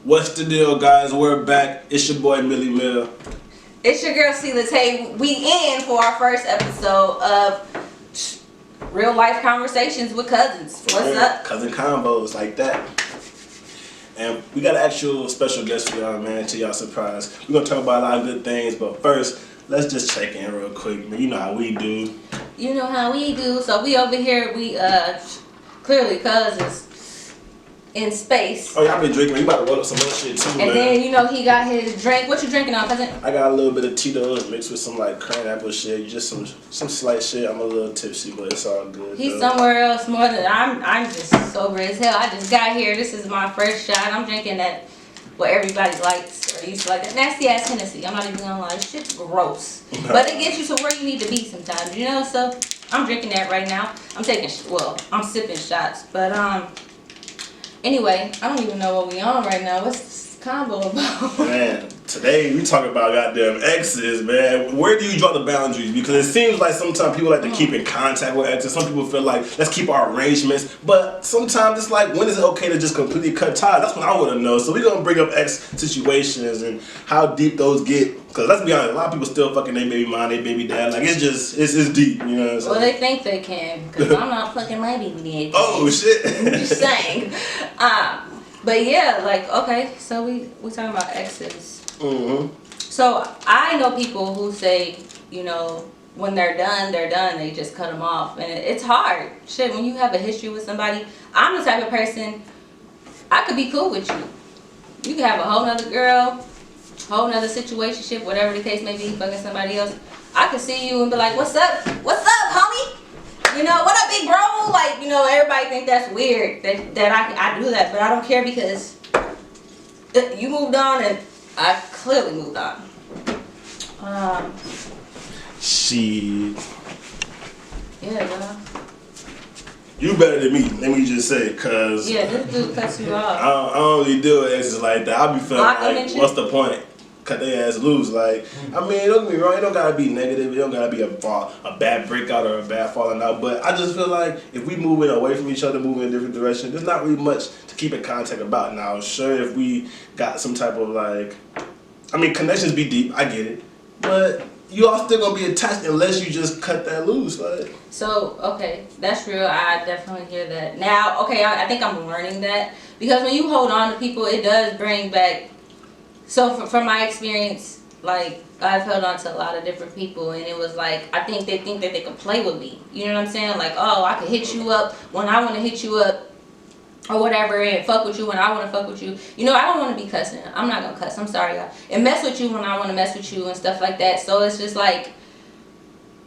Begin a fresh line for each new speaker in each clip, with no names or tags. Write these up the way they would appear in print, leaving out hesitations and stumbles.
What's the deal, guys? We're back. It's your boy Millie Mill.
It's your girl Celia Tay. We in for our first episode of Real Life Conversations with Cousins. What's up?
Cousin Convos like that. And we got an actual special guest for y'all, man, to y'all surprise. We're gonna talk about a lot of good things, but first, let's just check in real quick, man. You know how we do.
You know how we do. So we over here, we clearly cousins in space.
Oh, y'all been drinking, man. You about to roll up some other shit too, man.
And then, you know, he got his drink. What you drinking on, cousin?
I got a little bit of Tito's mixed with some like cran apple shit. Just some slight shit. I'm a little tipsy, but it's all good.
He's somewhere else more than I'm just sober as hell. I just got here. This is my first shot. I'm drinking that what everybody likes or used to like, that nasty ass Hennessy. I'm not even gonna lie, this shit's gross. But it gets you to where you need to be sometimes, you know. So I'm drinking that right now. I'm sipping shots, but anyway, I don't even know what we on right now. What's this convo about?
Man, today we talk about goddamn exes, man. Where do you draw the boundaries? Because it seems like sometimes people like to keep in contact with exes. Some people feel like, let's keep our arrangements. But sometimes it's like, when is it okay to just completely cut ties? That's what I want to know. So we're going to bring up ex situations and how deep those get. Because let's be honest, a lot of people still fucking their baby mom, their baby dad. Like, it's deep, you know what I'm saying?
Well, they think they can, because I'm not fucking my baby dad.
Oh, shit.
I'm just saying. But yeah, like, okay, so we talking about exes.
Mm-hmm.
So I know people who say, you know, when they're done, they just cut them off. And it's hard. Shit, when you have a history with somebody, I'm the type of person, I could be cool with you. You could have a whole nother girl, whole nother situationship, whatever the case may be, fucking somebody else. I could see you and be like, what's up, homie? You know, what up, big bro? Like, you know, everybody think that's weird that I do that, but I don't care because you moved on and I clearly moved on.
Shit.
Yeah, girl.
You better than me, let me just say, cause
yeah, this dude cuts you off.
I don't really deal with exes like that. I be feeling like, what's the point? Cut their ass loose. Like, I mean, don't get me wrong, it don't gotta be negative, it don't gotta be a bad breakout or a bad falling out, but I just feel like if we moving away from each other, moving in a different direction, there's not really much to keep in contact about. Now, sure, if we got some type of like, I mean, connections be deep, I get it, but you all still gonna be attached unless you just cut that loose, like.
So, okay, that's real. I definitely hear that. Now, okay, I think I'm learning that because when you hold on to people, it does bring back. So, from my experience, like, I've held on to a lot of different people, and it was like, I think that they could play with me. You know what I'm saying? Like, oh, I could hit you up when I want to hit you up, or whatever, and fuck with you when I want to fuck with you. You know, I don't want to be cussing. I'm not going to cuss. I'm sorry, y'all. And mess with you when I want to mess with you and stuff like that. So, it's just like,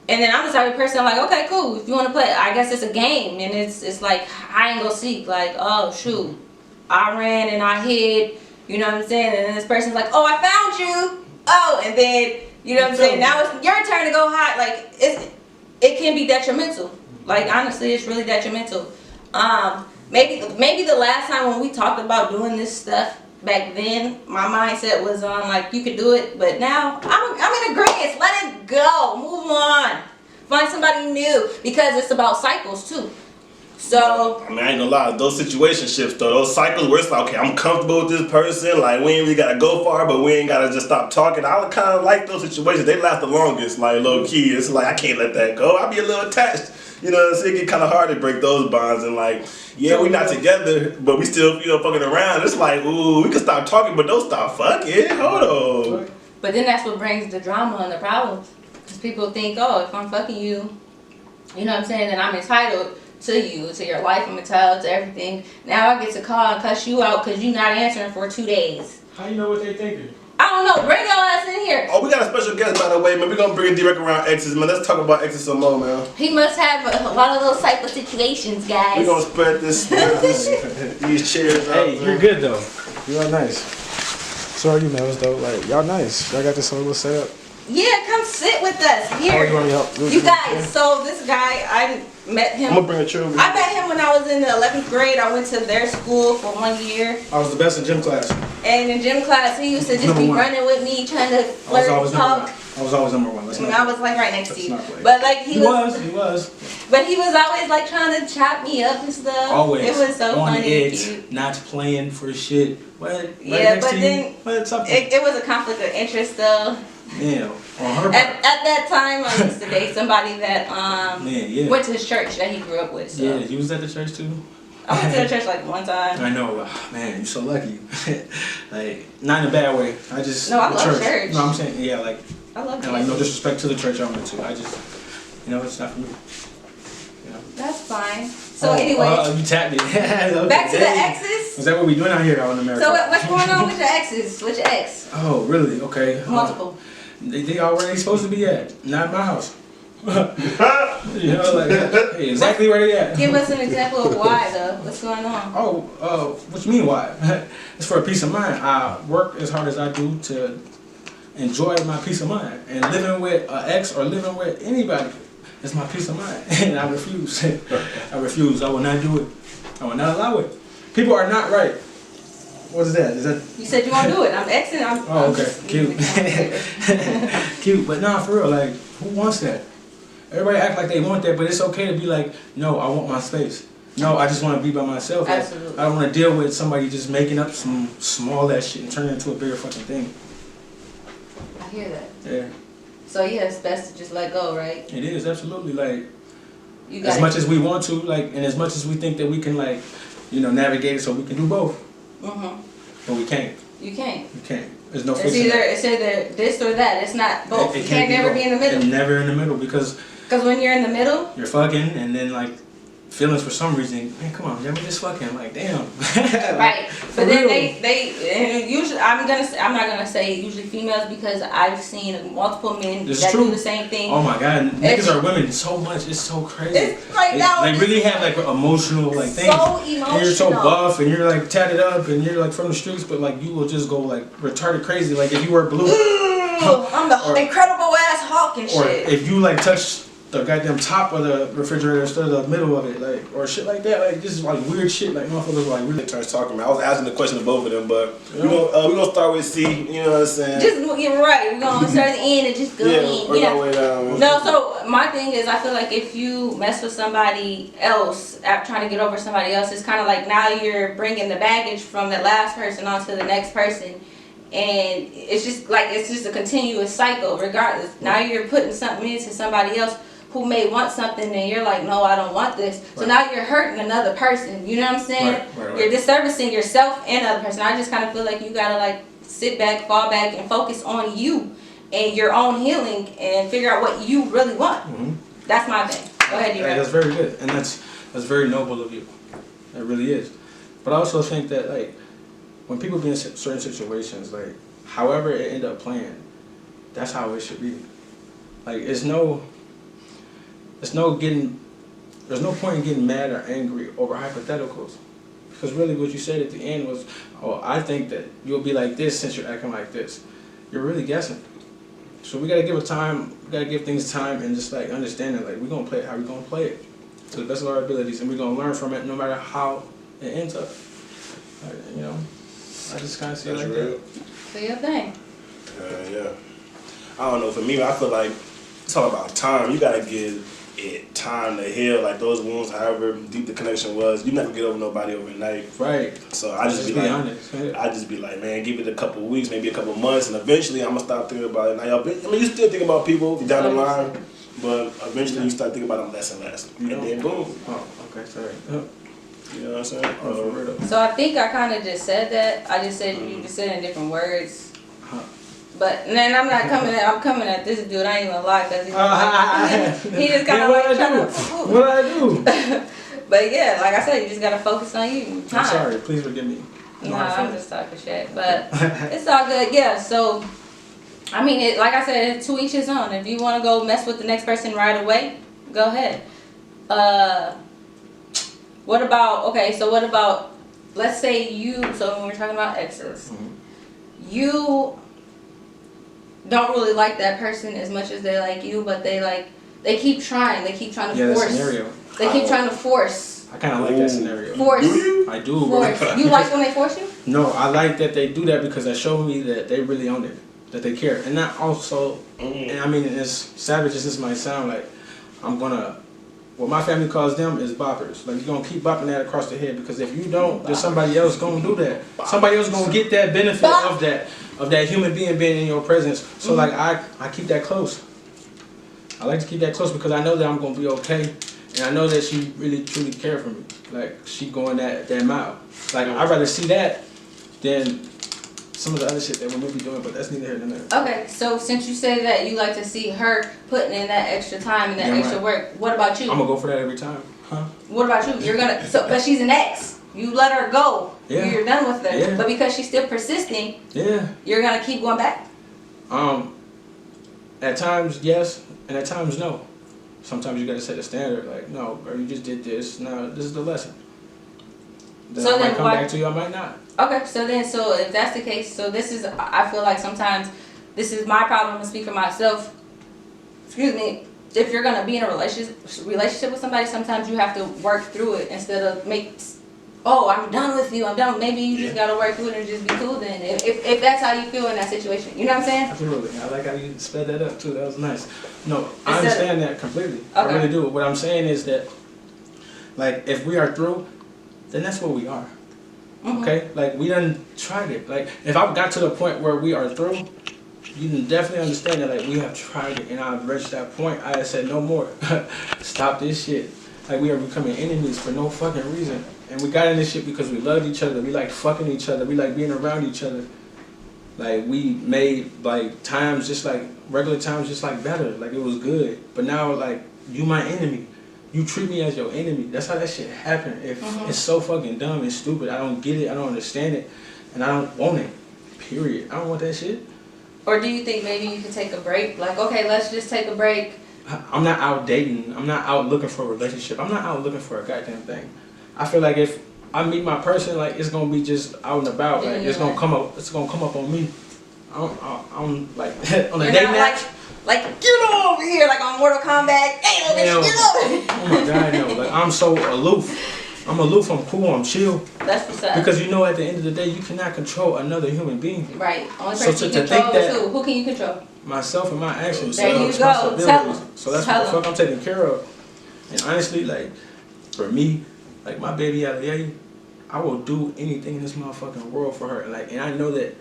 and then I'm the type of person like, okay, cool. If you want to play, I guess it's a game. And it's like, I ain't gonna seek. Like, oh, shoot. I ran and I hid. You know what I'm saying? And then this person's like, oh, I found you. Oh, and then, you know what I'm saying? Now it's your turn to go hide. Like, it can be detrimental. Like, honestly, it's really detrimental. Maybe the last time when we talked about doing this stuff, back then, my mindset was on like, you could do it, but now I'm in agreement. Let it go. Move on. Find somebody new because it's about cycles too. So
I mean, I ain't gonna lie, those situationships though, those cycles where it's like, okay, I'm comfortable with this person, like we ain't really gotta go far, but we ain't gotta just stop talking. I kind of like those situations. They last the longest, like low key. It's like I can't let that go. I be a little attached. You know what I'm saying? It get kind of hard to break those bonds and like, yeah, we not together, but we still, you know, fucking around. It's like, ooh, we can stop talking, but don't stop fucking. Hold on.
But then that's what brings the drama and the problems. Because people think, oh, if I'm fucking you, you know what I'm saying, then I'm entitled to you, to your life, I'm entitled to everything. Now I get to call and cuss you out because you're not answering for 2 days.
How you know what they thinking?
I don't know. Bring your ass in here.
Oh, we got a special guest, by the way, man. We're going to bring Drec around exes, man. Let's talk about exes some more, man.
He must have a lot of those type of situations, guys.
We're going to spread these chairs out.
Hey, you're good, though. You are nice. So are you, man. What's dope? Like, y'all nice. Y'all got this whole little setup.
Yeah, come sit with us here.
Oh, you want me help?
You guys, so this guy, I met him.
I'm going to bring a chair over.
I met him when I was in the 11th grade. I went to their school for 1 year.
I was the best in gym class.
And in gym class, he used to just be running with me, trying to flirt and talk.
I was always number one.
I was like right next to you. But like he was. But he was always like trying to chop me up and stuff.
Always.
It was so
on
funny.
the edge, not playing for shit. What?
Yeah, but then it was a conflict of interest though.
Yeah, on her part.
At that time, I used to date somebody that went to his church that he grew up with. So.
Yeah, you was at the church too?
I went to the church like one time.
I know, man, you're so lucky. Like, not in a bad way. I
love church.
No, I'm saying, yeah, like,
I love
and like no disrespect to the church I went to. I just, it's not for me.
That's fine. So anyway,
you tapped me. Okay,
back to the exes.
Is that what we doing out here out in America?
So what's going on with your exes? With your ex?
Oh, really? Okay.
Multiple.
They are where they supposed to be at, not my house. Hey, exactly where they at.
Give us an example of why though. What's going on?
What you mean why? It's for a peace of mind. I work as hard as I do to enjoy my peace of mind, and living with an ex or living with anybody is my peace of mind, and I refuse. I refuse. I will not do it. I will not allow it. People are not right. What is that? Is that?
You said you want to do it. I'm exing.
Oh, okay. Cute. Cute, but nah, for real. Like, who wants that? Everybody act like they want that, but it's okay to be like, no, I want my space. No, I just want to be by myself.
Absolutely.
I don't want to deal with somebody just making up some small ass shit and turning it into a bigger fucking thing.
I hear that.
Yeah.
So yeah, it's best to just let go, right?
It is, absolutely. Like, as much as we want to, like, and as much as we think that we can, like, navigate it so we can do both. Mm-hmm. But we can't. You can't. You can't. There's no fixing it.
It's either this or that. It's not both. You can't never be in the middle.
And never in the middle because
when you're in the middle,
you're fucking, and then like feelings for some reason. Man, come on, yeah, we just fucking. Like, damn.
Right. But then they usually I'm not gonna say usually females because I've seen multiple men that do the same thing.
Oh my god, niggas are women so much. It's so crazy.
It's like
they really have like emotional like things.
So emotional.
And you're so buff and you're like tatted up and you're like from the streets, but like you will just go like retarded crazy. Like if you wear blue.
I'm the incredible ass Hulk and shit.
Or if you like touch the goddamn top of the refrigerator instead of the middle of it, like, or shit like that, like, this is like weird shit, like, motherfuckers like really
turns talking about. I was asking the question to both of them, but we're gonna start with C, you know what I'm saying?
Just get right, we're gonna start at the end and just go in. No, so my thing is, I feel like if you mess with somebody else, trying to get over somebody else, it's kind of like now you're bringing the baggage from the last person onto the next person. And it's just a continuous cycle regardless. Now you're putting something into somebody else who may want something and you're like, no, I don't want this. So now you're hurting another person. You know what I'm saying? Right. You're disservicing yourself and another person. I just kind of feel like you gotta like sit back, fall back, and focus on you and your own healing and figure out what you really want. Mm-hmm. That's my thing. Go ahead, you.
That's very good, and that's very noble of you. It really is. But I also think that like when people be in certain situations, like however it end up playing, that's how it should be. Like there's no point in getting mad or angry over hypotheticals. Because really what you said at the end was, oh, I think that you'll be like this since you're acting like this. You're really guessing. So we gotta give things time and just like understanding like we're gonna play it how we're gonna play it to the best of our abilities, and we're gonna learn from it no matter how it ends up. Like, I just kinda see it like that.
So your thing.
Yeah. I don't know, for me I feel like it's all about time. You gotta give it time to heal, like those wounds, however deep the connection was. You're not gonna get over nobody overnight.
Right.
So I just be like, honest. I just be like, man, give it a couple of weeks, maybe a couple of months, and eventually I'm gonna stop thinking about it. Now, you still think about people down the line, but eventually you start thinking about them less and less, and then boom.
Oh, okay, sorry.
You know what I'm saying?
So I think I kind of just said that. I just said you just said it in different words. But then I'm not coming at, I'm coming at this dude, I ain't gonna lie, because he just kind of like trying to...
What I do?
But yeah, like I said, you just gotta focus on you.
I'm sorry, please forgive me.
Nah, I'm just talking shit, but it's all good. Yeah, so, I mean, like I said, to each his own. If you want to go mess with the next person right away, go ahead. What about, let's say so when we're talking about exes, you don't really like that person as much as they like you, but they keep trying to force.
Scenario.
They keep trying to force.
I kind of like that scenario.
Force.
I do.
Force. You like when they force you?
No, I like that they do that because they show me that they really own it. that they care, and not also. And I mean, as savage as this might sound, like I'm gonna. What my family calls them is boppers. Like, you're gonna keep bopping that across the head, because if you don't, then somebody else gonna do that. Somebody else gonna get that benefit of that human being in your presence. So like I keep that close. I like to keep that close because I know that I'm gonna be okay, and I know that she really truly care for me. Like, she going that mile. Like, I'd rather see that than some of the other shit that we may be doing, but that's neither here nor there.
Okay, so since you say that you like to see her putting in that extra time and that extra work, what about you?
I'm gonna go for that every time. Huh?
What about you? You're gonna, but she's an ex. You let her go.
Yeah.
You're done with her.
Yeah.
But because she's still persisting, you're gonna keep going back.
At times yes, and at times no. Sometimes you gotta set a standard. Like, no, bro, you just did this. Now this is the lesson. Then I might come back to you. I might not.
Okay, so if that's the case, so this is, I feel like sometimes this is my problem to speak for myself. Excuse me. If you're gonna be in a relationship with somebody, sometimes you have to work through it instead of I'm done with you. I'm done. Maybe you just gotta work through it and just be cool then. If that's how you feel in that situation, you know what I'm saying?
Absolutely. I like how you sped that up too. That was nice. No, I understand that completely. Okay. I really do. What I'm saying is that, like, if we are through, then that's what we are. Okay? Like, we done tried it. Like, if I got to the point where we are through, you can definitely understand that, like, we have tried it and I've reached that point. I have said no more. Stop this shit. Like, we are becoming enemies for no fucking reason. And we got in this shit because we loved each other. We like fucking each other. We like being around each other. Like, we made, like, times just like, regular times just like better. Like, it was good. But now, like, you my enemy. You treat me as your enemy. That's how that shit happened. It's so fucking dumb and stupid. I don't get it. I don't understand it. And I don't want it. Period. I don't want that shit.
Or do you think maybe you could take a break? Like, okay, let's just take a break.
I'm not out dating. I'm not out looking for a relationship. I'm not out looking for a goddamn thing. I feel like if I meet my person, like, it's gonna be just out and about. Like, it's gonna come up. It's gonna come up on me. I'm like on a date night.
Like, get over here, like on Mortal Kombat. Hey, little bitch, get over.
Oh my God, no. Like, I'm so aloof. I'm aloof, I'm cool, I'm chill.
That's what's up.
Because you know, at the end of the day, you cannot control another human being.
Right. Only person you control is who? Who can you control?
Myself and my actions.
There you go. Tell them.
So that's what the fuck I'm taking care of. And honestly, like, for me, like, my baby Aliyah, I will do anything in this motherfucking world for her. And I know that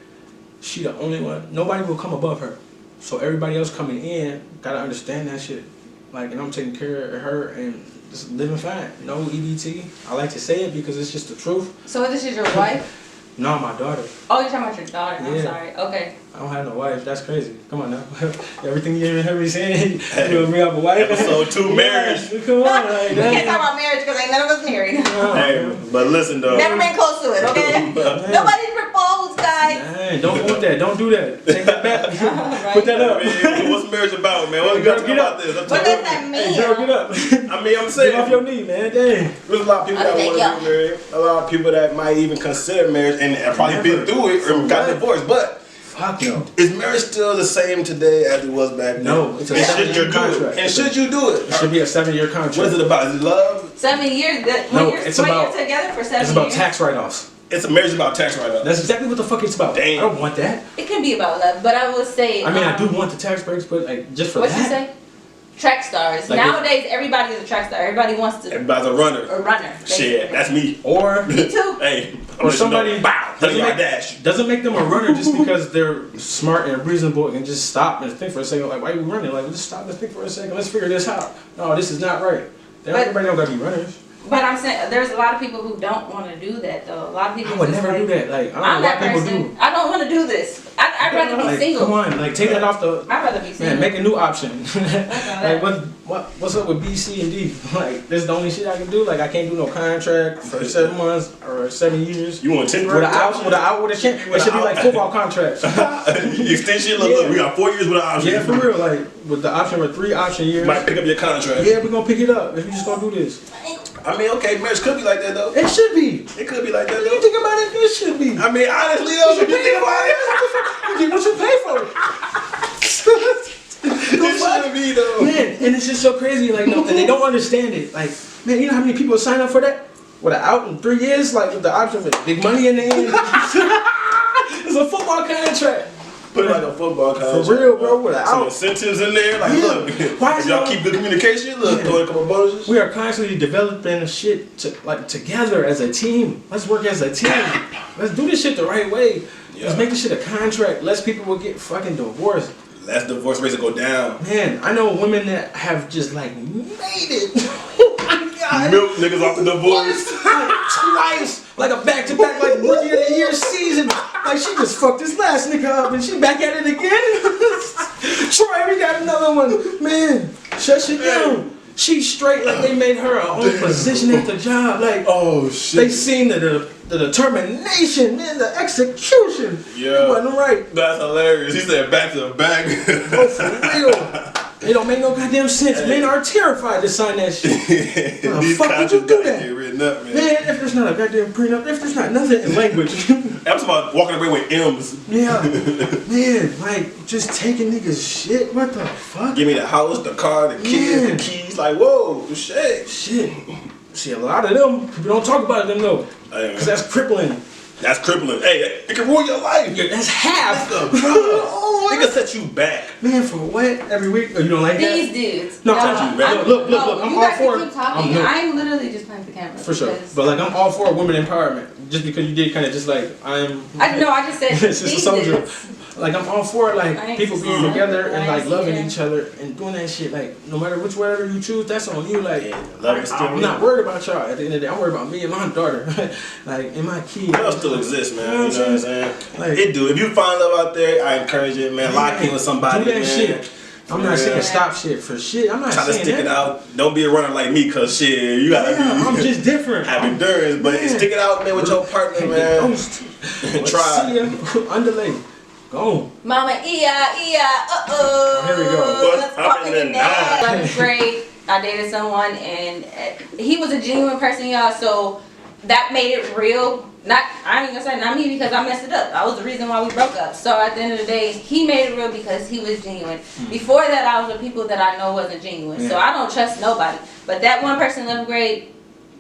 she the only one. Nobody will come above her. So everybody else coming in gotta understand that shit. Like, and I'm taking care of her and just living fine. No EBT. I like to say it because it's just the truth.
So this is your wife?
No, my daughter.
Oh, you're talking about your daughter.
Yeah.
I'm sorry. Okay.
I don't have no wife. That's crazy. Come on now. Everything you hear me saying, you want me have a wife?
Episode 2, marriage.
Come on. Like,
we can't talk about marriage because ain't none of us married.
Hey, but listen though.
Never been close to it, okay? Nobody proposed, guys.
Man, don't want that. Don't do that. Take that back.
Right.
Put that up.
I mean, what's marriage about, man? What's got to get about this?
What does that mean?
Hey, girl, get up.
I mean, I'm saying.
Get off your knee, man. Dang.
There's a lot of people that want to be married. A lot of people that might even consider marriage and have probably been through it or got divorced. But
fuck no.
Is marriage still the same today as it was back then?
No, it's a 7-year contract.
And should you do it?
It should be a 7-year contract.
What is it about? Is it love?
7 years.
No,
you're together for 7 years.
It's about tax write-offs.
It's a marriage about tax write-offs.
That's exactly what the fuck it's about.
Damn.
I don't want that.
It can be about love, but I would say.
I mean, I do want the tax breaks, but like just for
what'd
that.
What'd you say? Track stars. Like Nowadays, everybody is a track star. Everybody wants to.
Everybody's a runner.
A runner.
Shit, that's me.
Or
me too.
Hey,
or somebody
doesn't
make them a runner just because they're smart and reasonable and just stop and think for a second. Like, why are you running? Like, just stop and think for a second. Let's figure this out. No, this is not right. Everybody don't gotta be runners.
But I'm saying there's a lot of people who don't want to do that though. A lot of people.
I would never do that. Like, I don't know what people do.
I don't want to do this. I'd rather be single.
Come on, like take that off the.
I'd rather be single.
Man, make a new option. Like what's up with B, C, and D? Like this is the only shit I can do. Like I can't do no contract for 7 months or 7 years.
You want temporary?
With an out with a check. It should be like football contracts.
Extension. Look, we got 4 years with an option.
Yeah, for real. Like with the option with 3 option years.
You might pick up your contract.
Yeah, we're gonna pick it up if you just gonna do this.
I mean, okay, marriage could be like that though.
It should be.
It could be like that though.
You think about it, it should be.
I mean, honestly though, if you think about it,
what you pay for it?
It should be though.
Man, and it's just so crazy. Like, no, and they don't understand it. Like, man, you know how many people sign up for that? With an out in 3 years, like with the option for big money in the end. It's a football contract.
Put it like like a football contract.
For real, bro. With
some incentives in there. Like, look, if y'all keep good communication, look, throw a couple bonuses.
We are constantly developing shit together as a team. Let's work as a team. Let's do this shit the right way. Yeah. Let's make this shit a contract. Less people will get fucking divorced.
Less divorce rates will go down.
Man, I know women that have just like made it. Oh my God.
Milk niggas off the divorce.
Twice. Like a back-to-back like rookie of the year season. Like she just fucked this last nigga up and she back at it again. Troy, we got another one. Man, shut shit down. She's straight like they made her own position at the job. Like,
oh shit.
They seen the determination, man, the execution.
Yeah.
It wasn't right.
That's hilarious. He said back to back.
Oh, for real. It don't make no goddamn sense. Hey. Men are terrified to sign that shit. How the fuck would you do that?
Get written up, man.
Man, if there's not a goddamn prenup, if there's not nothing in language.
I'm talking about walking away with M's.
Yeah. Man, like, just taking niggas shit. What the fuck?
Give me the house, the car, the kids, the keys. Like, whoa, shit.
See, a lot of them, people don't talk about them though. Because that's crippling.
That's crippling. Hey, it can ruin your life.
Yeah, that's half.
It can set you back.
Man, for what? Every week? Oh, you don't like
These
that?
dudes.
No, look, I'm all for it.
I'm literally just playing the camera.
For sure. But like, I'm all for women empowerment. Just because you did kind of just like,
I just said
this is a soldier. Like, I'm all for it, like, people being together and, like, loving each other and doing that shit. Like, no matter which whatever you choose, that's on you. Like, I'm not worried about y'all. At the end of the day, I'm worried about me and my daughter. Like, and my kids.
Love still exists, man. You know what I'm saying? Like, it do. If you find love out there, I encourage it, man. Lock in with somebody,
do that
man.
Shit. I'm not saying stop shit for shit. I'm not
trying
saying
to stick it out. Don't be a runner like me, cause shit, you gotta be.
I'm just different.
Have endurance, but stick it out, man, with your partner, man.
Try. Underlay. Go.
Mama, Here we
go.
Let's pop it in there. 11th grade, I dated someone, and he was a genuine person, y'all. So that made it real. I ain't gonna say not me because I messed it up. I was the reason why we broke up. So at the end of the day, he made it real because he was genuine. Before that, I was with people that I know wasn't genuine. So I don't trust nobody. But that one person in 11th grade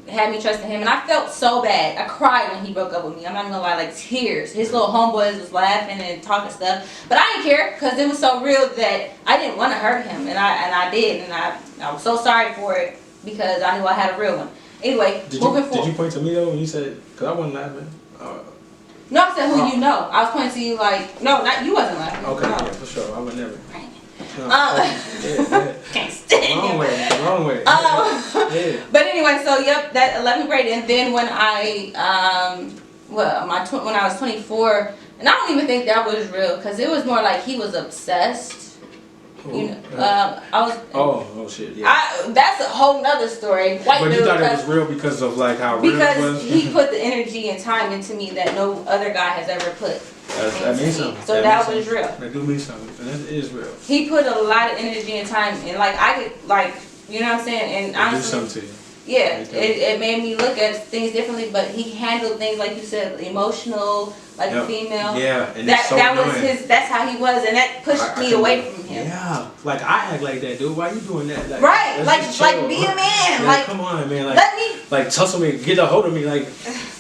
had me trusting him, and I felt so bad. I cried when he broke up with me. I'm not gonna lie, like tears. His little homeboys was laughing and talking stuff, but I didn't care because it was so real that I didn't want to hurt him, and I did, and I was so sorry for it because I knew I had a real one. Anyway, moving forward.
Did you point to me though when you said? Because I wasn't laughing.
No, I said who you know. I was pointing to you like no, not you wasn't laughing.
Okay,
no.
Yeah, for sure. I would never.
Can't stand
wrong way.
But anyway, so yep, that 11th grade, and then when when I was 24, and I don't even think that was real, because it was more like he was obsessed. You know, I was.
Oh shit! Yeah.
That's a whole nother story.
But you thought it was real because of like how real it was.
Because he put the energy and time into me that no other guy has ever put.
That means something.
So that was real.
That do mean something. And that is real.
He put a lot of energy and time, and like I could, like, you know what I'm saying, and honestly,
do something to you.
Yeah, it made me look at things differently. But he handled things like you said, emotional, like a female.
Yeah, and
that was his. That's how he was, and that pushed me away from him.
Yeah, like I act like that, dude. Why you doing that? Like,
right, like be a man. Like
come on, man. Like
let me.
Like tussle me, get a hold of me. Like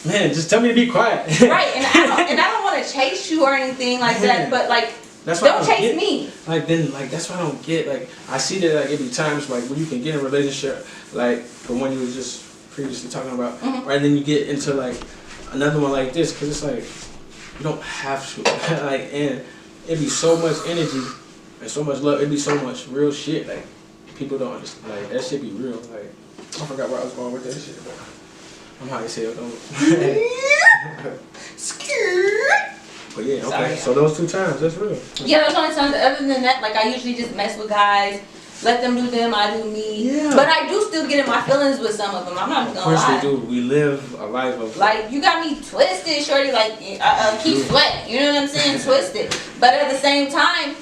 man, just tell me to be quiet.
Right, and I don't want to chase you or anything like that. But like. Don't chase me.
Like then, like that's what I don't get. Like I see that like it be times like when you can get in a relationship, like the one you was just previously talking about, right? Then you get into like another one like this, cause it's like you don't have to. Like and it be so much energy and so much love. It be so much real shit. Like people don't understand. Like that shit be real. Like I forgot where I was going with that shit. But I'm high as hell. Don't.
Scared.
But yeah, okay. Sorry. So those 2 times, that's real.
Yeah, those only times. Other than that, like I usually just mess with guys, let them do them, I do me. Yeah. But I do still get in my feelings with some of them. I'm not gonna lie.
Of course we do. We live a life of
like you got me twisted, shorty. Like keep sweating. You know what I'm saying? Twisted. But at the same time,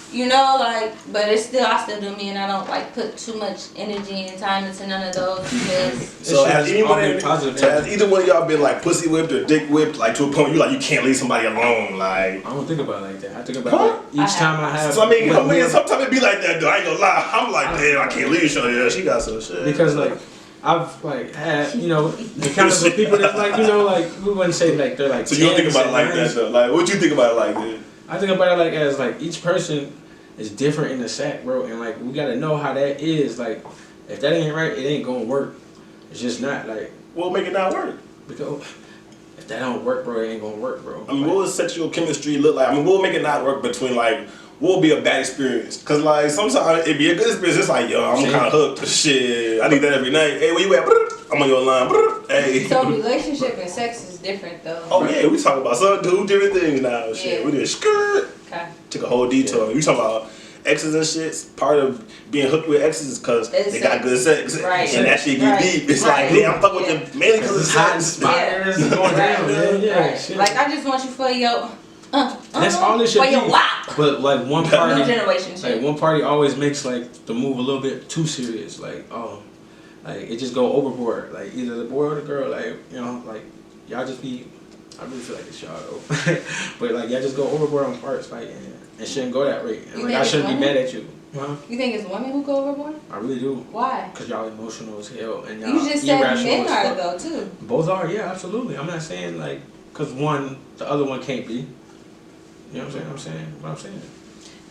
you know, like, but it's still, I still do me, and I don't like put too much energy and time into none of those because.
So has either one of y'all been like pussy whipped or dick whipped, like to a point you can't leave somebody alone, like?
I don't think about it like that. I think about like, each time I have.
So I mean, sometimes it be like that though. I ain't gonna lie. I'm like, damn, I can't leave Shorty. Yeah, she got some shit.
Because like. I've like had, you know, encounters with people that like, you know, like we wouldn't say like they're like.
So you don't think about it like that though? Like, what you think about it like that?
I think about it like as like each person is different in the sack, bro, and like we gotta know how that is. Like if that ain't right, it ain't gonna work. It's just not like.
We'll make it not work.
Because if that don't work, bro, it ain't gonna work, bro.
I mean, what would sexual chemistry look like? I mean, we'll make it not work between like. What will be a bad experience? Cause like sometimes it'd be a good experience. It's like, yo, I'm kind of hooked. Shit, I need that every night. Hey, where you at? I'm on your line. Hey.
So relationship and sex is different though.
Oh yeah, we talking about some different things now. Shit, we did skirt.
Okay.
Took a whole detour. We talking about exes and shit. Part of being hooked with exes is because they got good sex.
Right.
And that shit get deep. It's like, yeah, I'm fucking with them mainly because it's hot.
Fires going down. Yeah.
Like I just want you for your.
That's all this should be. But like one party,
new generation shit.
Like one party always makes like the move a little bit too serious. Like like it just go overboard. Like either the boy or the girl. Like like y'all just be. I really feel like it's y'all though. But like y'all just go overboard on parts. Like and it shouldn't go that way. And like I shouldn't be mad at you. Huh?
You think it's women who go overboard?
I really do.
Why?
Because y'all emotional as hell and y'all
you just said
irrational
men are though too.
Both are, yeah, absolutely. I'm not saying like because the other one can't be. You know what I'm saying? What I'm saying.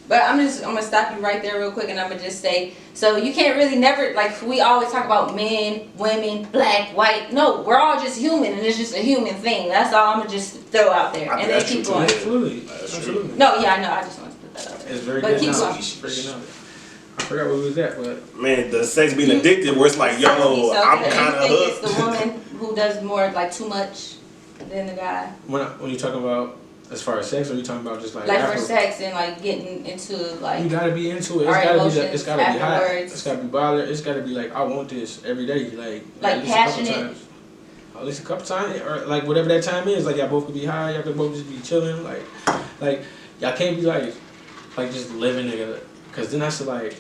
But I'm gonna stop you right there real quick, and I'm gonna just say, so you can't really never like we always talk about men, women, black, white. No, we're all just human, and it's just a human thing. That's all I'm gonna just throw out there, and then keep going.
Absolutely.
No, yeah, I know. I just want to put that out there.
It's very
but
good.
Keep going.
I forgot where we was at, but
man, the sex being addicted, where it's like, yo, I'm kind of hooked.
It's the woman who does more like too much than the guy.
When you talking about. As far as sex, or are you talking about just like
for sex and like getting into like
you gotta be into it. It's gotta be hot. It's gotta be bothered. It's gotta be like I want this every day. Like
passionate.
At least a couple times, or like whatever that time is. Like y'all both could be high. Y'all could both just be chilling. Like y'all can't be like just living together. Cause then that's like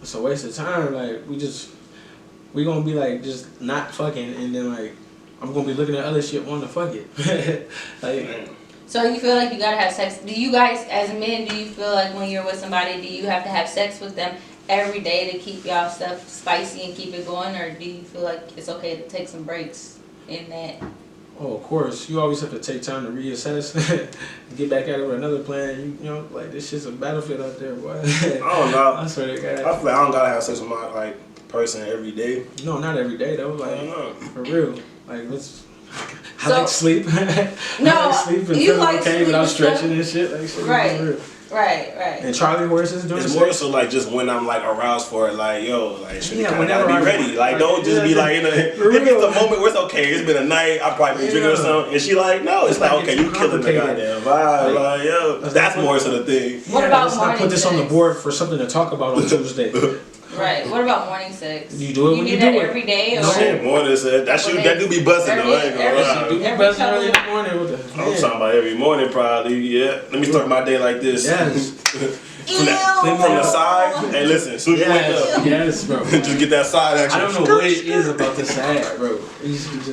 it's a waste of time. Like we gonna be like just not fucking, and then like I'm gonna be looking at other shit wanting to fuck it. Like.
So you feel like you gotta have sex? Do you guys, as men, do you feel like when you're with somebody, do you have to have sex with them every day to keep y'all stuff spicy and keep it going, or do you feel like it's okay to take some breaks in that?
Oh, of course. You always have to take time to reassess, get back at it with another plan. You know, like this shit's a battlefield out there, boy.
I don't know.
I swear to God.
I feel like I don't gotta have sex with my person every day.
No, not every day though. Like
I don't know.
For real. Like let's. I
like
sleep.
No,
I like sleep and
you
feel
like
okay
sleep
without
and
stretching and shit. Like shit.
Right.
And Charlie horses doing
it's
the
more
same.
so like just when I'm like aroused for it, like yo, like should
Yeah,
gotta
whenever
be
I-
ready. Like don't just be like if it's a moment where it's okay, it's been a night, I've probably been drinking or something, and she like no, it's like okay, you killing the goddamn vibe, like yo, that's more so the thing.
What about
let's not put this on the board for something to talk about on Tuesday.
Right. What about morning sex?
You do it when you do
that
it.
every day, or
Shit, morning sex. That do be busting though. I ain't gonna lie.
You be buzzing early in the morning with the.
I'm talking about every morning probably. Yeah. Let me start my day like this.
Yes.
From the side. Hey, listen. As soon as you wake up,
yes, bro.
just get that side action.
I don't know what it is about the side, bro.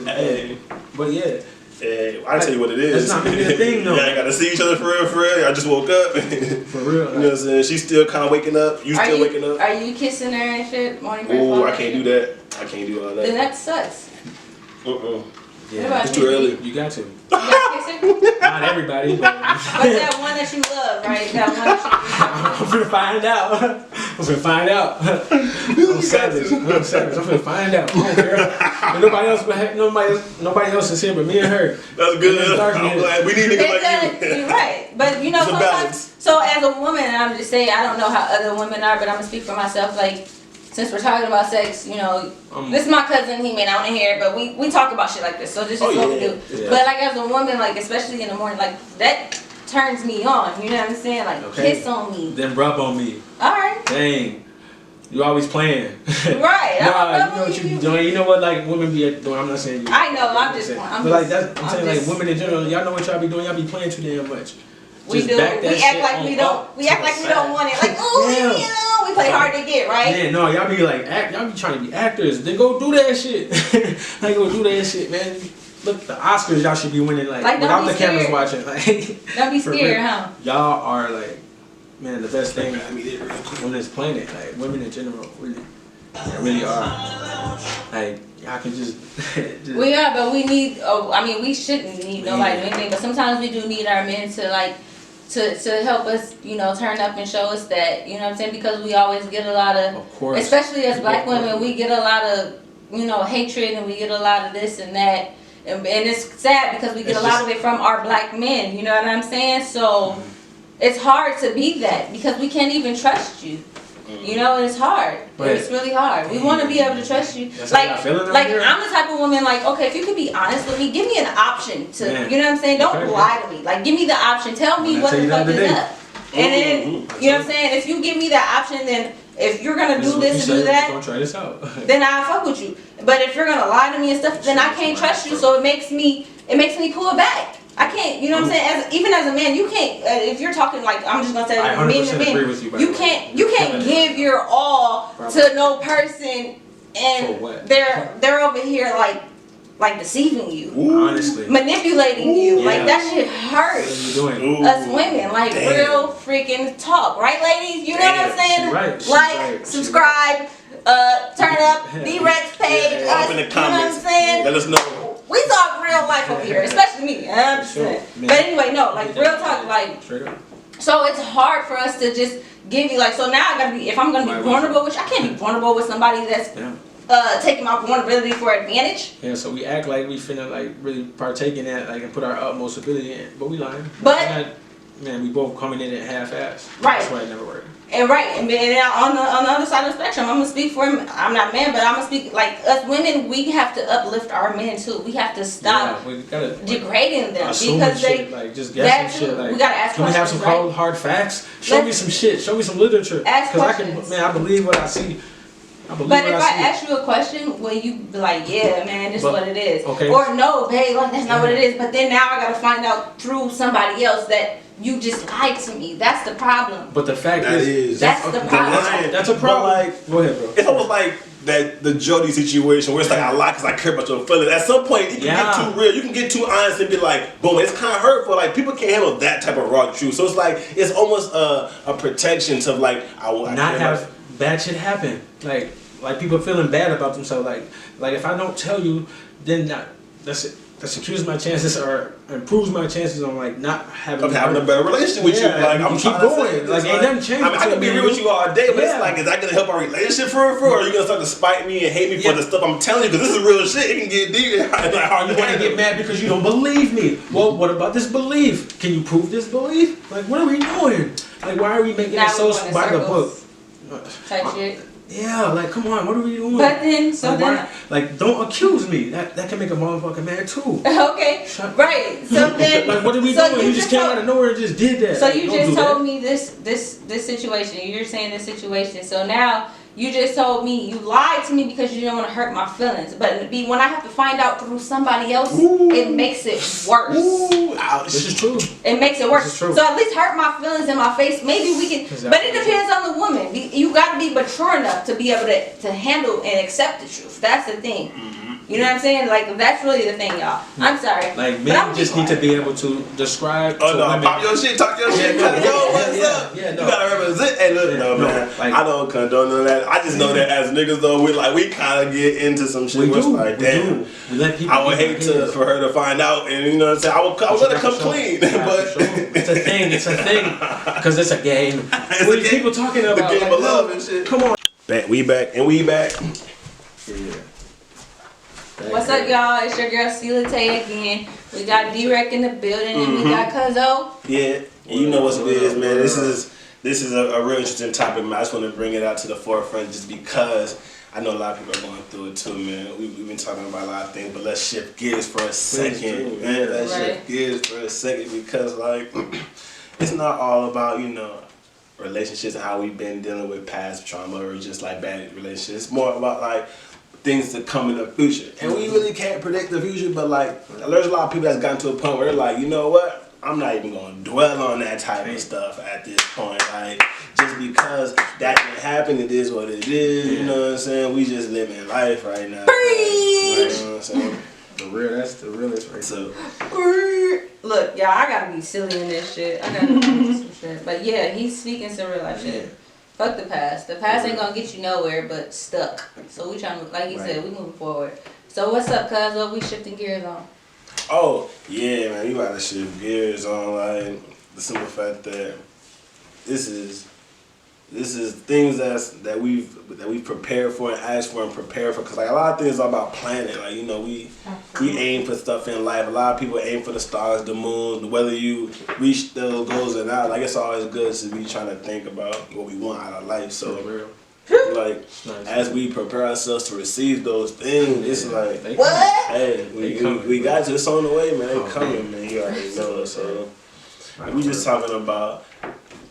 Hey.
But yeah.
Hey, I tell you what it is.
That's not really a thing, though.
Yeah, I gotta see each other for real. I just woke up.
For real.
You know what I'm saying? She's still kind of waking up. You still waking up.
Are you kissing her and shit? Morning breath?
Oh, I can't do that. I can't do all that.
Then that sucks.
Yeah,
it's too early.
You got to.
You got kissing?
Not everybody, but.
But that one that you love, right? That one that
I'm gonna find out. I'm savage. I'm gonna find out. I don't care. And nobody else is here but me and her.
That's good. I'm glad we need niggas like you.
You're right. But you know,
It's a
sometimes,
balance.
so as a woman, and I'm just saying, I don't know how other women are, but I'm gonna speak for myself. Like, since we're talking about sex, you know, this is my cousin. He may not want to hear it, but we talk about shit like this. So this is what we do.
Yeah.
But like as a woman, like especially in the morning, like that turns me on. You know what I'm saying? Like kiss on me.
Then rub on me.
All right.
Dang. You always playing.
Right.
Nah, you know what you be doing. You know what like women be doing. I'm not saying you.
I know. I'm
like I'm saying like women in general. Y'all know what y'all be doing. Y'all be playing too damn much.
We do. We act like we don't. We act like we don't want it. Like ooh, you know, we play hard to get, right?
Yeah, no, y'all be like y'all be trying to be actors. Then go do that shit. Like go do that shit, man. Look, the Oscars y'all should be winning like without the cameras watching. Like
don't be scared, huh?
Y'all are like. Man, the best thing on this planet, like women in general, really are. Like y'all can just.
We are, but we need. I mean, we shouldn't need nobody to do anything. But sometimes we do need our men to like to help us, turn up and show us that, what I'm saying? Because we always get a lot of
course,
especially as black women, we get a lot of, hatred, and we get a lot of this and that. And it's sad because we get a lot of it from our black men, you know what I'm saying? So it's hard to be that because we can't even trust you. And it's hard. It's really hard. We want to be able to trust you. Like I'm the type of woman, like, okay, if you could be honest with me, give me an option to, you know what I'm saying? Don't lie to me. Like, give me the option. Tell me what the fuck is up. And then, you know what I'm saying? If you give me that option, then if you're going to do this and do that,
try this out.
then I'll fuck with you. But if you're going to lie to me and stuff, then I can't trust you. So it makes me pull back. I can't, you know what I'm saying? Even as a man, you can't. If you're talking like I'm just gonna say men to men, you can't give your all to no person, and they're over here like deceiving you,
honestly,
manipulating you. Like that shit hurts us women. Like real freaking talk, right, ladies? You know what I'm saying? Like, subscribe, turn up Drec's page.
Up in the comments.
You know what I'm saying?
Let us know.
We talk real life over here, especially me. I'm just saying. But anyway, no, like real talk, like. So it's hard for us to just give you so now I gotta be, if I'm gonna be vulnerable, which I can't be vulnerable with somebody that's taking my vulnerability for advantage.
Yeah, so we act like we finna really partake in that, and put our utmost ability in, but we lying.
But
we both coming in at half-ass.
Right.
That's why it never worked.
And on the other side of the spectrum, I'm gonna speak for him. I'm not a man, but I'm gonna speak like us women. We have to uplift our men too. We have to stop degrading them because they
just guess some shit.
We gotta ask questions.
Can we have some cold hard facts? Show me some shit. Show me some literature.
Ask questions.
I believe what I see.
But if I ask you a question, will you be like, yeah, man, this is what it is?
Okay.
Or no, babe, that's not what it is. But then now I gotta find out through somebody else that you just lied to me. That's the problem.
But the fact is
that's the problem.
That's a problem. Go ahead, bro.
It's almost like the Jody situation where it's like I lie because I care about your feelings. At some point, you can get too real. You can get too honest and be like, boom, it's kind of hurtful. Like, people can't handle that type of raw truth. So it's like, it's almost a protection to I
not have bad shit happen. Like people feeling bad about themselves. Like if I don't tell you, then that's secures my chances or improves my chances on not having
a better relationship with you. Like, I'm
keep going. Ain't nothing changed.
I can be real with you all day, but it's like, is that gonna help our relationship for real? Or are you gonna start to spite me and hate me for the stuff I'm telling you? Because this is real shit. It can get deep.
You want to get mad because you don't believe me? Well, what about this belief? Can you prove this belief? Like, what are we doing? Like, why are we making it so by the book?
Type shit.
Yeah, come on, what are we doing?
But then,
don't accuse me. That can make a motherfucker mad too.
Okay, right. So then,
what are we doing? You just came out of nowhere and just did that.
So you just told me this situation. You're saying this situation. So now you just told me you lied to me because you didn't want to hurt my feelings. But when I have to find out through somebody else, it makes it worse.
Ouch.
This is true.
It makes it worse.
This is true.
So at least hurt my feelings in my face. Maybe we can. Exactly. But it depends on the woman. You got to be mature enough to be able to handle and accept the truth. That's the thing. You know what I'm saying? Like, that's really the thing, y'all. I'm sorry.
Like, men just need to be able to describe.
Oh, no, pop your shit, talk your shit. Yo, what's up?
Yeah, no.
You gotta represent. Hey, look, no, man. I don't condone none of that. I just know that as niggas, though, we kind of get into some shit where it's like, damn. I would hate for her to find out, and you know what I'm saying? I would let her come clean. But
it's a thing. Because it's a game. What are people talking about?
The game of love and shit.
Come on.
We back. Yeah.
What's up, y'all? It's your girl Celia Tay again. We got Drec in the building, and we got Cuzzo.
Yeah, and you know what it is, man. This is a real interesting topic, man. I just want to bring it out to the forefront just because I know a lot of people are going through it too, man. We've been talking about a lot of things, but let's shift gears for a second, man. Let's shift gears for a second because, it's not all about, relationships and how we've been dealing with past trauma or just bad relationships. It's more about things that come in the future. And we really can't predict the future, but there's a lot of people that's gotten to a point where they're like, you know what? I'm not even gonna dwell on that type of stuff at this point. Just because that can happen, it is what it is. You know what I'm saying? We just living life right now.
Preach!
You know what I'm saying?
That's the realest right.
So
look, y'all, I gotta be silly in this shit. I gotta do some shit. But yeah, he's speaking some real life shit. Fuck the past. The past ain't gonna get you nowhere but stuck. So we trying to, like he said, we moving forward. So what's up, cuz? What we shifting gears on?
Oh, yeah, man, you gotta shift gears on. the simple fact that this is things that we've prepared for and asked for and prepared for. Cause like a lot of things are about planning. Like we aim for stuff in life. A lot of people aim for the stars, the moon. Whether you reach those goals or not, like it's always good to be trying to think about what we want out of life. So like as we prepare ourselves to receive those things, it's like hey, we got you. It's on the way, man. They coming, man. You already know. So we just talking about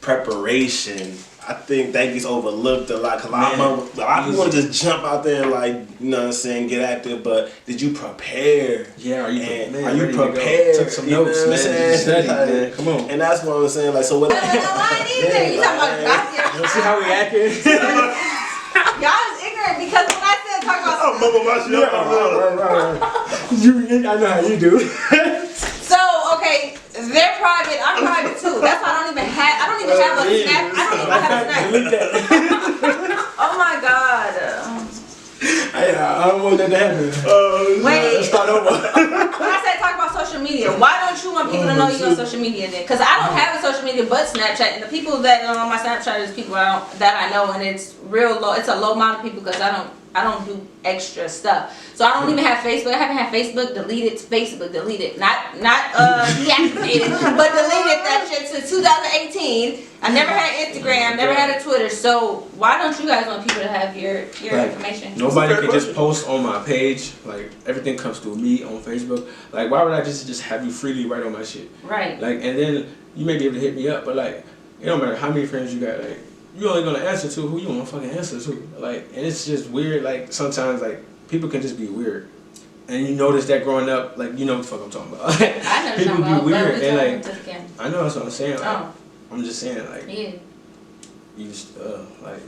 preparation. I think that gets overlooked a lot because a lot of people want to just jump out there and like, you know what I'm saying, get active. But did you prepare?
Yeah, are
you prepared?
Took some notes, man. Study, man. Come on.
And that's what I'm saying. Like, so what?
No, you talking about
you see how we acting?
Y'all is ignorant because when I said talk about
I know how you do.
So okay, they're private. I'm private too. That's why I don't even have a snap. I don't even have a snap. Oh my god.
I don't want that to happen.
Wait.
Let's start over.
When I said talk about social media, why don't you want people to know you on social media then? Because I don't have a social media but Snapchat, and the people that are on my Snapchat is people that I know, and it's real low. It's a low amount of people because I don't do extra stuff. So I don't even have Facebook. I haven't had Facebook deleted. Facebook deleted. Not deactivated, but deleted that shit since 2018. I never had Instagram, never had a Twitter. So why don't you guys want people to have your information?
Nobody can just post on my page. Like everything comes through me on Facebook. Like why would I just have you freely write on my shit?
Right.
Like and then you may be able to hit me up, but like it don't matter how many friends you got. Like you only gonna answer to who you wanna fucking answer to. Like, and it's just weird. Like sometimes, like people can just be weird, and you notice that growing up, like you know what the fuck I'm talking about.
I know
people be weird, and like
I
know that's what I'm saying. Like, I'm just saying, like you just like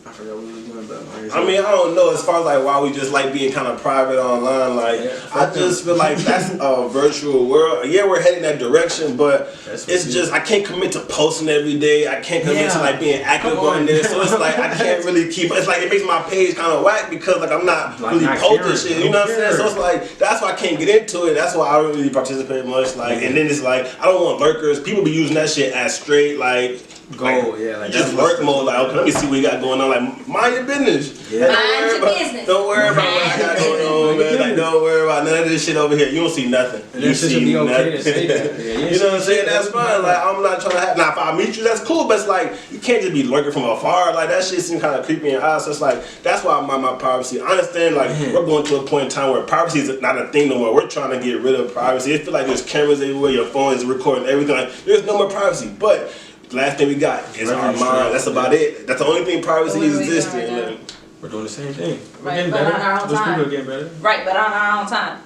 I forgot what we were doing, but
I mean, I don't know as far as like why we just like being kind of private online. Like I just feel like that's a virtual world. Yeah, we're heading that direction, but it's just I can't commit to posting every day. I can't commit to like being active on there. So it's like I can't really keep. It's like it makes my page kind of whack because like I'm not really posting shit. You know what I'm saying? So it's like that's why I can't get into it. That's why I don't really participate much. Like and then it's like I don't want lurkers. People be using that shit as straight like.
Like
just lurk mode. Like, okay, let me see what you got going on. Like, mind your business.
Yeah. Mind your business.
Don't worry about what I got going on, man. Like, don't worry about none of this shit over here. You don't see nothing.
You see nothing.
Okay to say that. You know what I'm saying? That's fine. Like, I'm not trying to have. Now, if I meet you, that's cool. But it's like you can't just be lurking from afar. Like that shit seems kind of creepy in eyes. So it's like that's why I mind my privacy. I understand. Like we're going to a point in time where privacy is not a thing no more. We're trying to get rid of privacy. It feels like there's cameras everywhere. Your phone is recording everything. Like, there's no more privacy. But the last thing we got is our mind. That's about it. That's the only thing privacy existing.
We're doing the same thing. We're
getting
better.
On our own
Those
time.
people are getting better.
Right, but on our own time.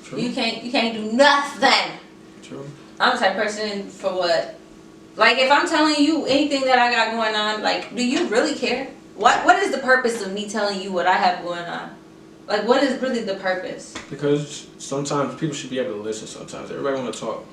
True.
You can't do nothing.
True.
I'm the type of person for what? Like if I'm telling you anything that I got going on, like do you really care? What is the purpose of me telling you what I have going on? Like what is really the purpose?
Because sometimes people should be able to listen sometimes. Everybody want to talk.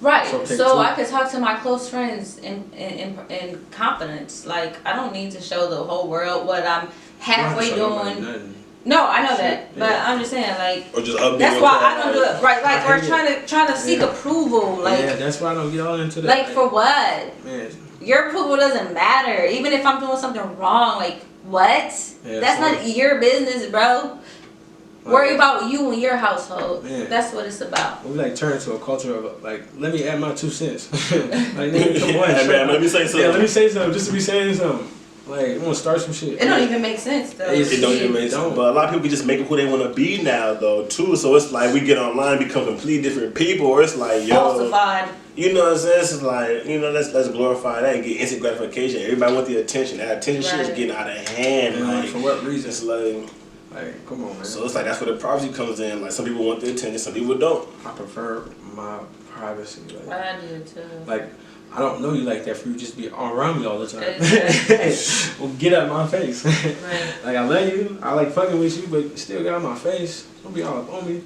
Right, so I could talk to my close friends in confidence. Like, I don't need to show the whole world what I'm halfway doing. No, I know that, but I'm just saying, like,
or just
that's why I don't do it. Right, like, we're trying to seek approval. Like,
yeah, that's why I don't get all into that.
Like, for what?
Man.
Your approval doesn't matter. Even if I'm doing something wrong, like, what?
Yeah,
that's not your business, bro. Worry about you and your household.
Man.
That's what it's about.
We like turn to a culture of like, let me add my 2 cents. Like, nigga, come on,
man, let me say something.
Yeah, let me say something just to be saying something. Like, we want to start some shit.
It don't even make sense though.
It don't even make sense. But a lot of people just make it who they want to be now though too. So it's like we get online, become completely different people. Or it's like
falsified.
You know what I'm saying? It's like, you know, let's glorify that and get instant gratification. Everybody want the attention. That attention shit is getting out of hand.
Yeah, like, for what reason?
It's like,
come on, man.
So it's like that's where the privacy comes in. Like some people want the attention, some people don't.
I prefer my privacy. Like,
I do too.
Like, I don't know you like that for you just be around me all the time. Well, get out of my face.
Right.
Like, I love you. I like fucking with you, but still get out of my face. Don't be all up on me.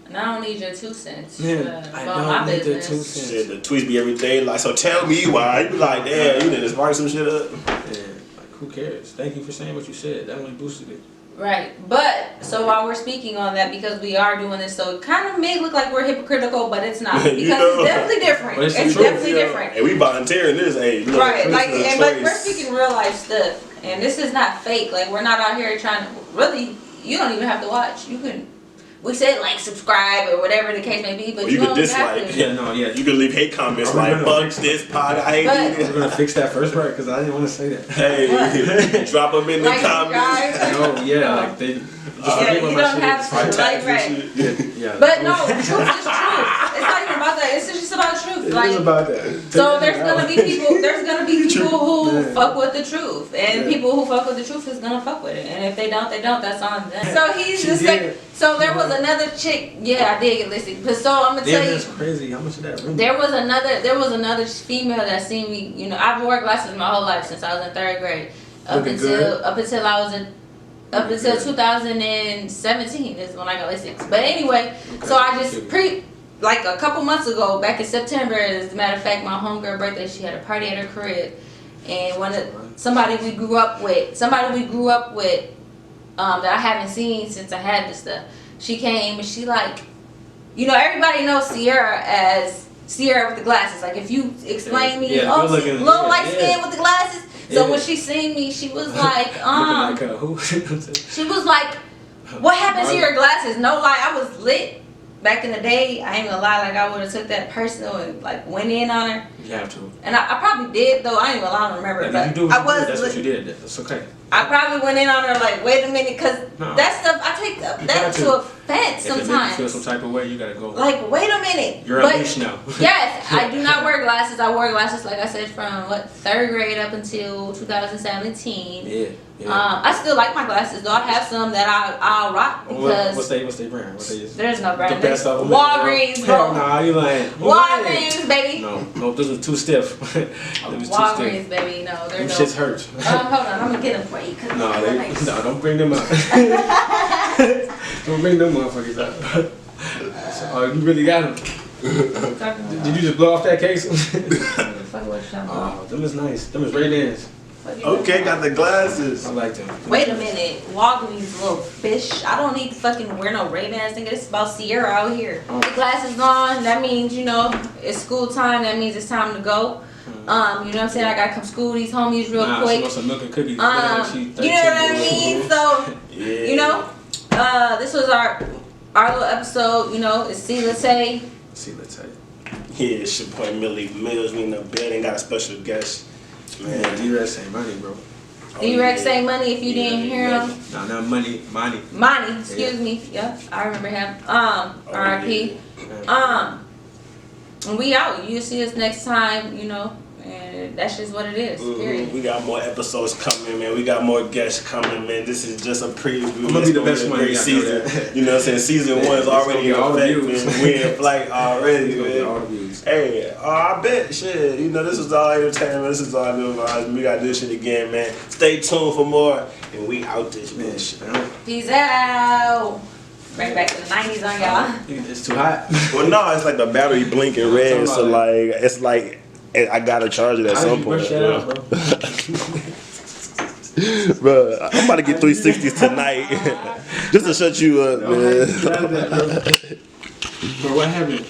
And I don't need your 2 cents.
Yeah, I don't need the 2 cents.
Shit, the tweets be every day. Like, so tell me why. You be like, damn, you done spark some shit up.
Yeah, like, who cares? Thank you for saying what you said. That only boosted it.
Right, but so while we're speaking on that, because we are doing this, so it kind of may look like we're hypocritical, but it's not, because it's definitely different.
But it's
definitely different.
And we volunteering this, hey, look,
Right, like,
and
but we're speaking real life stuff, and this is not fake. Like, we're not out here trying to really. You don't even have to watch. You can. We said like, subscribe, or whatever the case may be, but you don't have to.
Yeah, no, yeah.
You can leave hate comments like, fuck this pod, I hate it.
We're gonna fix that first part because I didn't want to say that.
Hey, drop them in the comments.
No, yeah, like they.
Yeah, you don't have to, like, right.
Yeah.
But no, the truth is truth. It's not even about that. It's just about truth.
It
like,
is about that.
So there's gonna be people. There's gonna be people who fuck with the truth, and people who fuck with the truth is gonna fuck with it. And if they don't, they don't. That's on them. So he's just like. So there was another chick. Yeah, I did get listed. But so I'm gonna tell you.
That's crazy. How much of that? Really?
There was another female that seen me. You know, I've worn glasses my whole life since I was in 3rd grade. Up until I was in. Up until 2017 is when I got LASIK. But anyway, so I just like a couple months ago, back in September, as a matter of fact, my homegirl birthday, she had a party at her crib, and somebody we grew up with, that I haven't seen since I had this stuff. She came and she like, you know, everybody knows Sierra as Sierra with the glasses. Like if you explain me, little light skin with the glasses. So when she seen me, she was like,
who?
She was like, what happened to your glasses? No lie, I was lit back in the day. I ain't gonna lie, like I would have took that personal and like went in on her.
You have to.
And I probably did though. I ain't gonna lie, I don't remember.
Like,
but
you do
I was.
That's what you did. That's okay.
I probably went in on her like, wait a minute, cause that stuff I take that to offense sometimes.
If it makes you feel some type of way, you gotta go.
Like, wait a minute.
You're unleashed now.
Yes, I do not wear glasses. I wore glasses, like I said, from 3rd grade up until 2017.
Yeah.
I still like my glasses though. I have some that I'll rock because
what's they brand?
There's no brand.
The best of them.
Walgreens, bro.
Nah, you lying.
Walgreens, baby.
No, those are too stiff.
Walgreens, baby. No,
them shits hurt.
Hold on, I'm gonna get them for you.
No, don't bring them up. Don't bring them motherfuckers up. Oh, you really got them. Did you just blow off that case? Oh, them is nice. Them is Ray-Bans.
Okay, got the glasses.
I like them.
Wait a minute, Walgreens, little fish. I don't need to fucking wear no Ray-Bans. Nigga, it's about Sierra out here. The glasses on. That means, you know, it's school time. That means it's time to go. You know what I'm saying? I gotta come school these homies real quick.
She wants some milk and cookies.
You know what I mean? So, you know, this was our little episode. You know, it's See Let's Say.
Yeah, it's your boy Millie Mills. We in the building. Got a special guest. Man,
D-Rex say money, bro.
D-Rex say money if you didn't hear him.
No, not money.
Money, excuse me. Yeah, I remember him. R.I.P. And we out. You see us next time, you know, and that's just what it is. Period.
We got more episodes coming, man. We got more guests coming, man. This is just a preview.
I'm gonna be the best one.
Great season. You know what I'm saying? Season 1 is already in effect, man. We in flight already, man. Hey, I bet, shit. You know, this is all entertainment. This is all new vibes. We got to do this shit again, man. Stay tuned for more, and we out this bitch.
Peace out. Bring back to the 90s on y'all.
It's too hot.
Well, no, it's like the battery blinking red, so like, it's like, I gotta charge it at some point. Bro, I'm about to get 360s tonight just to shut you up, man.
Bro, what happened?